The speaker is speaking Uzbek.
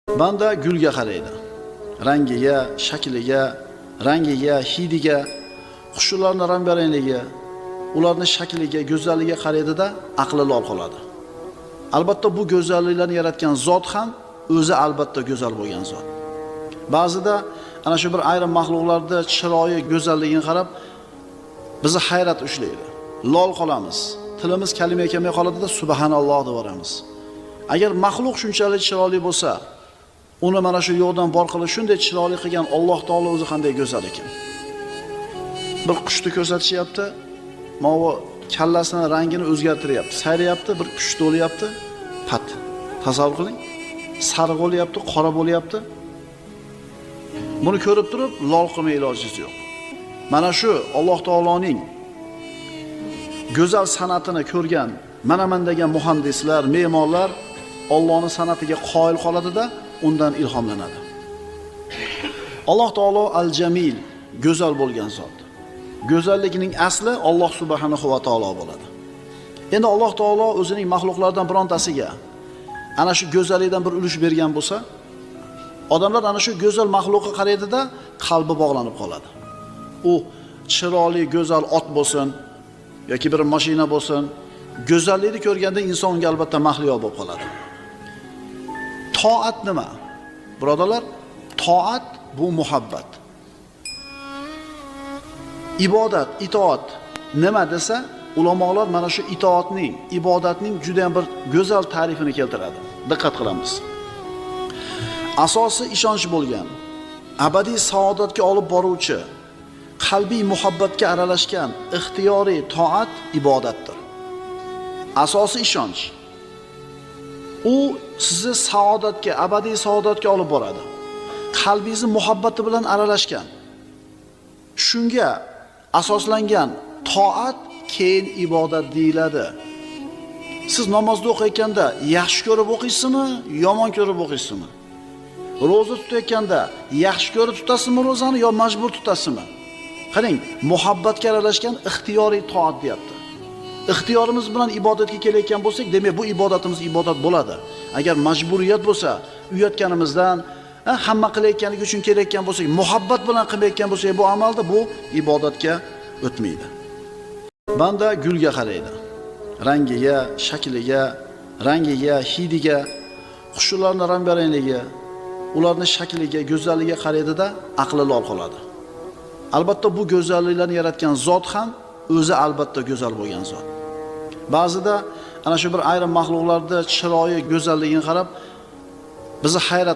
Banda gulga qaraydi. Rangiga, shakliga, hidiga, qushlarning rang-barangligi, ularning shakliga, go'zalligiga qaraydi-da, aqli lol qoladi. Albatta bu go'zalliklarni yaratgan zot ham o'zi albatta go'zal bo'lgan zot. Ba'zida ana shu bir ayrim mahluqlarda chiroyi, go'zalligini qarab bizni hayrat ushlaydi. Lol qolamiz. Tilimiz kalima kelmay qoladi-da subhanalloh deb yoramiz. Agar mahluq shunchalik chiroyli bo'lsa, uni mana shu yo'qdan bor qilib shunday chiroyli qilgan Alloh taolo o'zi qanday go'zal ekan. Bir qushni ko'rsatishyapti, mana kallasining rangini o'zgartiryapti, sayrayapti, bir pushti bo'lyapti, pat. Tasavvur qiling. Sariq bo'lyapti, qora bo'lyapti. Buni ko'rib turib, lol qilmay ilojingiz yo'q. Mana shu Alloh taoloning go'zal san'atini ko'rgan, mana degan muhandislar, me'morlar Allohning san'atiga qoyil qoladi-da, undan ilhomlanadi. Alloh taolo al-Jamil, go'zal bo'lgan zot. Go'zalligining asli Alloh subhanahu va taolo bo'ladi. Endi Alloh taolo o'zining mahluqlardan birontasiga ana shu go'zallikdan bir ulush bergan bo'lsa, odamlar ana shu go'zal mahluqqa qaraydi-da, qalbi bog'lanib qoladi. U chiroyli, go'zal ot bo'lsin yoki bir mashina bo'lsin, go'zallikni ko'rganda inson unga albatta mahliyo bo'lib qoladi. Toat nima? Birodarlar, toat bu muhabbat. Ibodat, itoat nima desa, ulamolar mana shu itoatning, ibodatning juda ham bir go'zal ta'rifini keltiradi. Diqqat qilamiz. Asosi ishonch bo'lgan, abadiy saodatga olib boruvchi, qalbiy muhabbatga aralashgan ixtiyoriy toat ibodatdir. Asosi ishonch. U sizni saodatga, abadiy saodatga olib boradi. Qalbingizni muhabbati bilan aralashgan. Shunga asoslangan toat keyin ibodat deyiladi. Siz namozni o'qiyotganda yaxshi ko'rib o'qiysizmi, yomon ko'rib o'qiysizmi? Roza tutayotganda yaxshi ko'rib tutasizmi rozani yo majbur tutasizmi? Qarang, muhabbatga aralashgan ixtiyoriy toat deyapti. Ixtiyorimiz bilan ibodatga kelayotgan bo'lsak, demak bu ibodatimiz ibodat bo'ladi. Agar majburiyat bo'lsa, uyatganimizdan, hamma qilayotganligi uchun kelayotgan bo'lsak, muhabbat bilan qilmayotgan bo'lsak, bu amalda bu ibodatga o'tmaydi. Banda gulga qaraydi. Rangiga, shakliga, hidiga, qushlarning rang-barangligi, ularning shakliga, go'zalligiga qaraydi-da, aqli lol qoladi. Albatta bu go'zalliklarni yaratgan zot ham o'zi albatta go'zal bo'lgan zot. Ba'zida ana shu bir ayrim mahluqlarda chiroyi, go'zalligini qarab bizni hayrat